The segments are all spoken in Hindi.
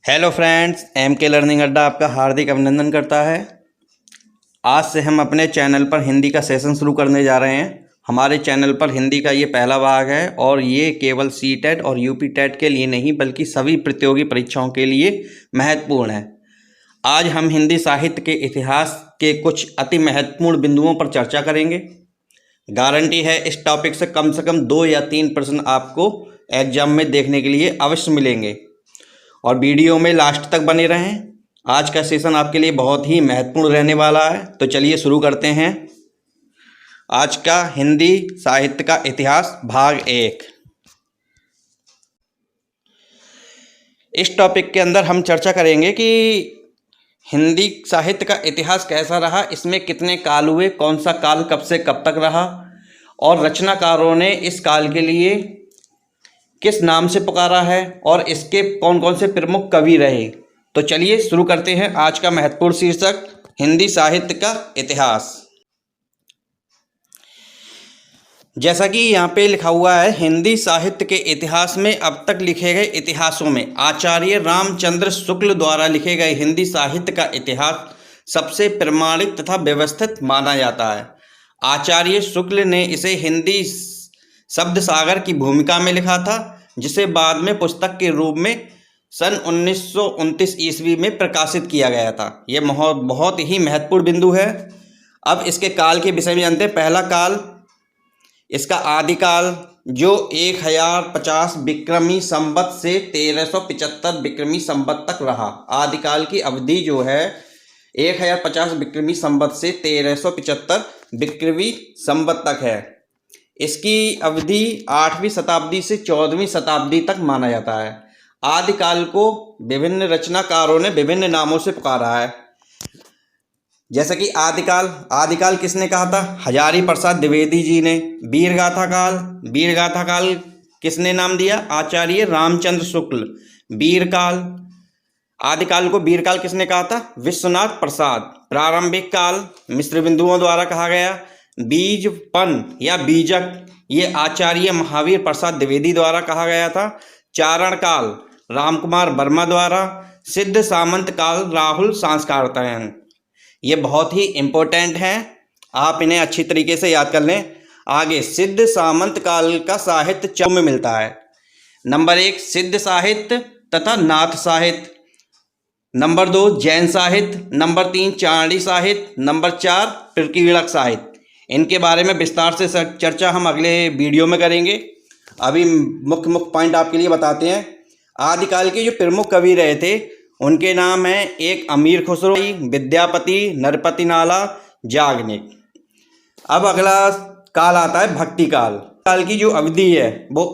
हेलो फ्रेंड्स, एम के लर्निंग अड्डा आपका हार्दिक अभिनंदन करता है। आज से हम अपने चैनल पर हिंदी का सेशन शुरू करने जा रहे हैं। हमारे चैनल पर हिंदी का ये पहला भाग है और ये केवल सीटेट और यूपी टेट के लिए नहीं बल्कि सभी प्रतियोगी परीक्षाओं के लिए महत्वपूर्ण है। आज हम हिंदी साहित्य के इतिहास के कुछ अति महत्वपूर्ण बिंदुओं पर चर्चा करेंगे। गारंटी है इस टॉपिक से कम 2 या 3 प्रश्न आपको एग्जाम में देखने के लिए अवश्य मिलेंगे और वीडियो में लास्ट तक बने रहें। आज का सेशन आपके लिए बहुत ही महत्वपूर्ण रहने वाला है। तो चलिए शुरू करते हैं आज का हिंदी साहित्य का इतिहास भाग 1। इस टॉपिक के अंदर हम चर्चा करेंगे कि हिंदी साहित्य का इतिहास कैसा रहा, इसमें कितने काल हुए, कौन सा काल कब से कब तक रहा और रचनाकारों ने इस काल के लिए किस नाम से पुकारा है और इसके कौन कौन से प्रमुख कवि रहे। तो चलिए शुरू करते हैं आज का महत्वपूर्ण शीर्षक हिंदी साहित्य का इतिहास। जैसा कि यहाँ पे लिखा हुआ है, हिंदी साहित्य के इतिहास में अब तक लिखे गए इतिहासों में आचार्य रामचंद्र शुक्ल द्वारा लिखे गए हिंदी साहित्य का इतिहास सबसे प्रमाणित तथा व्यवस्थित माना जाता है। आचार्य शुक्ल ने इसे हिंदी शब्द सागर की भूमिका में लिखा था, जिसे बाद में पुस्तक के रूप में सन 1929 ईस्वी में प्रकाशित किया गया था। यह बहुत ही महत्वपूर्ण बिंदु है। अब इसके काल के विषय में जानते हैं। पहला काल, इसका आदिकाल जो 1050 विक्रमी संवत से 1375 विक्रमी संवत तक रहा। आदिकाल की अवधि जो है 1050 विक्रमी संवत से 1375 विक्रमी संवत तक है। इसकी अवधि 8वीं शताब्दी से 14वीं शताब्दी तक माना जाता है। आदिकाल को विभिन्न रचनाकारों ने विभिन्न नामों से पुकारा है। जैसे कि आदिकाल किसने कहा था? हजारी प्रसाद द्विवेदी जी ने। वीरगाथा काल किसने नाम दिया? आचार्य रामचंद्र शुक्ल। आदिकाल को वीरकाल किसने कहा था? विश्वनाथ प्रसाद। प्रारंभिक काल मिश्र बिंदुओं द्वारा कहा गया। बीजपन या बीजक ये आचार्य महावीर प्रसाद द्विवेदी द्वारा कहा गया था। चारण काल रामकुमार वर्मा द्वारा। सिद्ध सामंत काल राहुल संस्कारतयन। ये बहुत ही इम्पोर्टेंट हैं, आप इन्हें अच्छी तरीके से याद कर लें। आगे सिद्ध सामंत काल का साहित्य चार में मिलता है। नंबर 1 सिद्ध साहित्य तथा नाथ साहित्य। नंबर 2 जैन साहित्य। नंबर 3 चारणी साहित्य। नंबर 4 प्रकीर्णक साहित्य। इनके बारे में विस्तार से चर्चा हम अगले वीडियो में करेंगे। अभी मुख्य पॉइंट आपके लिए बताते हैं। आदिकाल के जो प्रमुख कवि रहे थे उनके नाम हैं, एक अमीर खुसरो, विद्यापति, नरपति नाला, याज्ञनिक। अब अगला काल आता है भक्ति काल। काल की जो अवधि है वो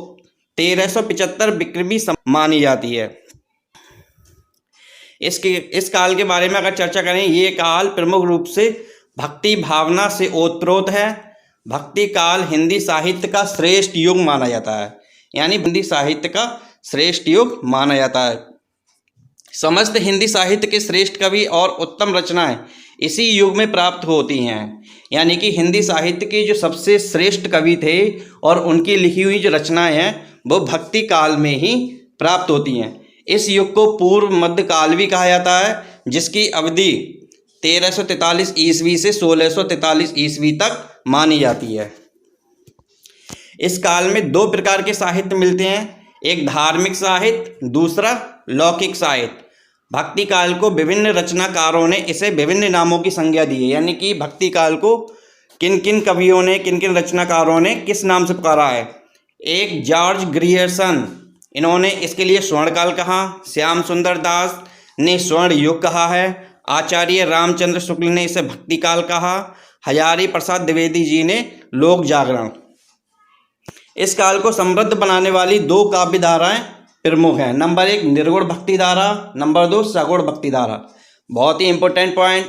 1375 विक्रमी मानी जाती है। इस काल के बारे में अगर चर्चा करें, ये काल प्रमुख रूप से भक्ति भावना से ओतप्रोत है। भक्ति काल हिंदी साहित्य का श्रेष्ठ युग माना जाता है, यानी हिंदी साहित्य का श्रेष्ठ युग माना जाता है। समस्त हिंदी साहित्य के श्रेष्ठ कवि और उत्तम रचनाएं इसी युग में प्राप्त होती हैं, यानी कि हिंदी साहित्य के जो सबसे श्रेष्ठ कवि थे और उनकी लिखी हुई जो रचनाएं हैं वो भक्ति काल में ही प्राप्त होती हैं। इस युग को पूर्व मध्य काल भी कहा जाता है, जिसकी अवधि 1343 ईस्वी से 1643 ईस्वी तक मानी जाती है। इस काल में 2 प्रकार के साहित्य मिलते हैं, एक धार्मिक साहित्य, दूसरा लौकिक साहित्य। भक्ति काल को विभिन्न रचनाकारों ने इसे विभिन्न नामों की संज्ञा दी है, यानी कि भक्ति काल को किन किन कवियों ने, किन किन रचनाकारों ने किस नाम से पुकारा है। एक जॉर्ज ग्रियर्सन, इन्होंने इसके लिए स्वर्णकाल कहा। श्याम सुंदर दास ने स्वर्ण युग कहा है। आचार्य रामचंद्र शुक्ल ने इसे भक्ति काल कहा। हजारी प्रसाद द्विवेदी जी ने लोक जागरण। इस काल को समृद्ध बनाने वाली 2 काव्य धाराएं प्रमुख हैं। नंबर 1 निर्गुण भक्ति धारा, नंबर 2 सगुण भक्ति धारा। बहुत ही इंपॉर्टेंट पॉइंट,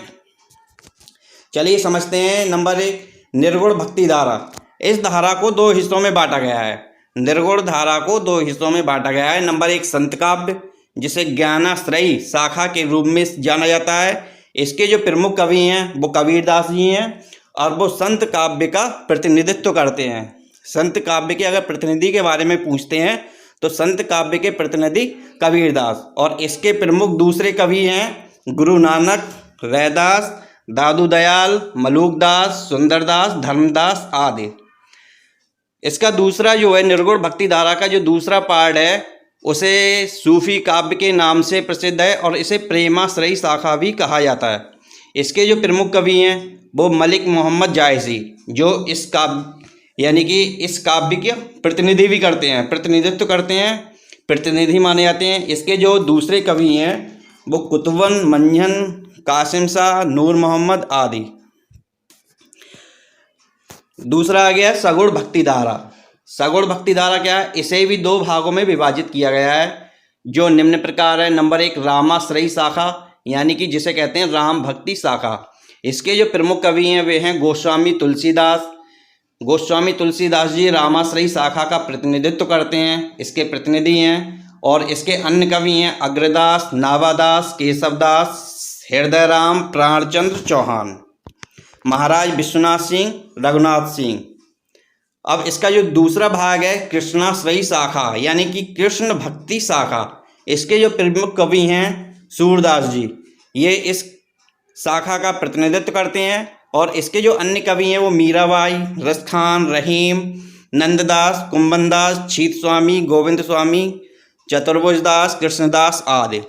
चलिए समझते हैं। नंबर 1 निर्गुण भक्ति धारा। इस धारा को 2 हिस्सों में बांटा गया है। निर्गुण धारा को 2 हिस्सों में बांटा गया है। नंबर 1 संत काव्य, जिसे ज्ञानाश्रयी शाखा के रूप में जाना जाता है। इसके जो प्रमुख कवि हैं वो कबीरदास जी हैं और वो संत काव्य का प्रतिनिधित्व करते हैं। संत काव्य के अगर प्रतिनिधि के बारे में पूछते हैं तो संत काव्य के प्रतिनिधि कबीरदास, और इसके प्रमुख दूसरे कवि हैं गुरु नानक, रैदास, दादू दयाल, मलूकदास, सुंदरदास, धर्मदास आदि। इसका दूसरा जो है निर्गुण भक्ति धारा का जो दूसरा पार्ट है उसे सूफी काव्य के नाम से प्रसिद्ध है और इसे प्रेमाश्रयी शाखा भी कहा जाता है। इसके जो प्रमुख कवि हैं वो मलिक मोहम्मद जायसी, जो इस काव्य यानी कि इस काव्य के प्रतिनिधि भी करते हैं, प्रतिनिधित्व करते हैं, प्रतिनिधि माने जाते हैं। इसके जो दूसरे कवि हैं वो कुतुबन, मंझन, कासिम शाह, नूर मोहम्मद आदि। दूसरा आ गया सगुण भक्ति धारा। सगुण भक्ति धारा क्या है? इसे भी दो भागों में विभाजित किया गया है जो निम्न प्रकार है। नंबर 1 रामाश्रयी शाखा, यानी कि जिसे कहते हैं राम भक्ति शाखा। इसके जो प्रमुख कवि हैं वे हैं गोस्वामी तुलसीदास। गोस्वामी तुलसीदास जी रामाश्रयी शाखा का प्रतिनिधित्व करते हैं, इसके प्रतिनिधि हैं। और इसके अन्य कवि हैं अग्रदास, नावादास, केशवदास, हृदयराम, प्राणचंद्र चौहान, महाराज विश्वनाथ सिंह, रघुनाथ सिंह। अब इसका जो दूसरा भाग है कृष्णाश्रयी शाखा, यानी कि कृष्ण भक्ति शाखा। इसके जो प्रमुख कवि हैं सूरदास जी, ये इस शाखा का प्रतिनिधित्व करते हैं। और इसके जो अन्य कवि हैं वो मीराबाई, रसखान, रहीम, नंददास, कुंभनदास, छीत स्वामी, गोविंद स्वामी, चतुर्भुजदास, कृष्णदास आदि।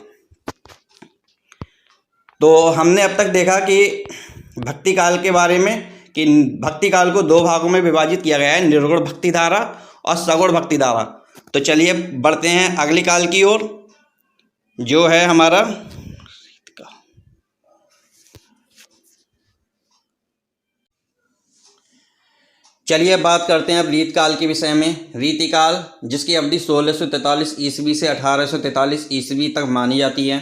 तो हमने अब तक देखा कि भक्ति काल के बारे में कि भक्ति काल को दो भागों में विभाजित किया गया है, निर्गुण भक्ति धारा और सगुण भक्ति धारा। तो चलिए बढ़ते हैं अगली काल की ओर, जो है हमारा चलिए बात करते हैं अब रीतकाल के विषय में। रीतिकाल जिसकी अवधि 1643 ईस्वी से 1843 ईस्वी तक मानी जाती है।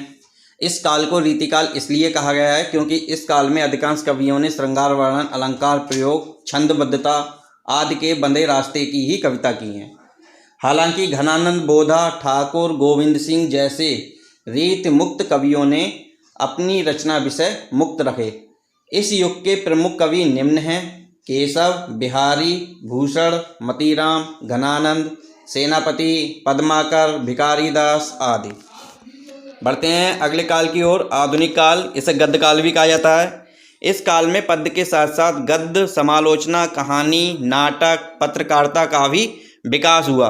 इस काल को रीतिकाल इसलिए कहा गया है क्योंकि इस काल में अधिकांश कवियों ने श्रृंगार वर्णन, अलंकार प्रयोग, छंदबद्धता आदि के बंधे रास्ते की ही कविता की है। हालांकि घनानंद बोधा, ठाकुर गोविंद सिंह जैसे रीत मुक्त कवियों ने अपनी रचना विषय मुक्त रखे। इस युग के प्रमुख कवि निम्न हैं: केशव, बिहारी, भूषण, मतीराम, घनानंद, सेनापति, पद्माकर, भिकारीदास आदि। बढ़ते हैं अगले काल की ओर, आधुनिक काल। इसे गद्य काल भी कहा जाता है। इस काल में पद्य के साथ साथ गद्य, समालोचना, कहानी, नाटक, पत्रकारिता का भी विकास हुआ।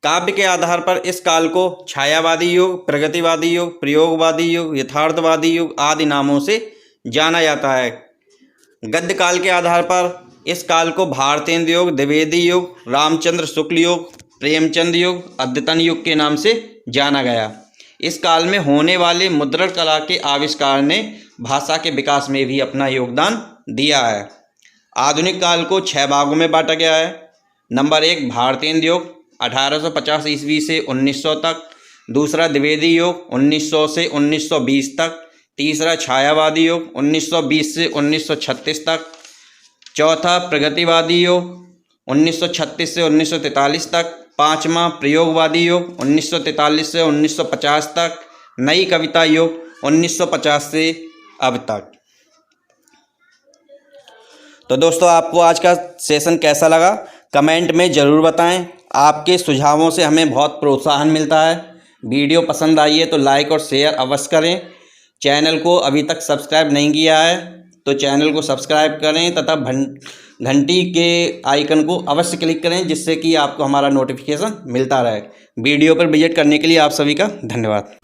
काव्य के आधार पर इस काल को छायावादी युग, प्रगतिवादी युग, प्रयोगवादी युग, यथार्थवादी युग आदि नामों से जाना जाता है। गद्य काल के आधार पर इस काल को भारतेंद्र युग, द्विवेदी युग, रामचंद्र शुक्ल युग, प्रेमचंद युग, अद्यतन युग के नाम से जाना गया। इस काल में होने वाले मुद्रण कला के आविष्कार ने भाषा के विकास में भी अपना योगदान दिया है। आधुनिक काल को 6 भागों में बांटा गया है। नंबर 1 भारतेंद्र युग 1850 ईस्वी से 1900 तक। दूसरा द्विवेदी युग 1900 से 1920 तक। तीसरा छायावादी युग 1920 से 1936 तक। चौथा प्रगतिवादी युग 1936 से 1943 तक। पाँचवा प्रयोगवादी युग 1943 से 1950 तक। नई कविता युग 1950 से अब तक। तो दोस्तों आपको आज का सेशन कैसा लगा कमेंट में ज़रूर बताएं। आपके सुझावों से हमें बहुत प्रोत्साहन मिलता है। वीडियो पसंद आई है तो लाइक और शेयर अवश्य करें। चैनल को अभी तक सब्सक्राइब नहीं किया है तो चैनल को सब्सक्राइब करें तथा घंटी के आइकन को अवश्य क्लिक करें जिससे कि आपको हमारा नोटिफिकेशन मिलता रहे। वीडियो पर विजिट करने के लिए आप सभी का धन्यवाद।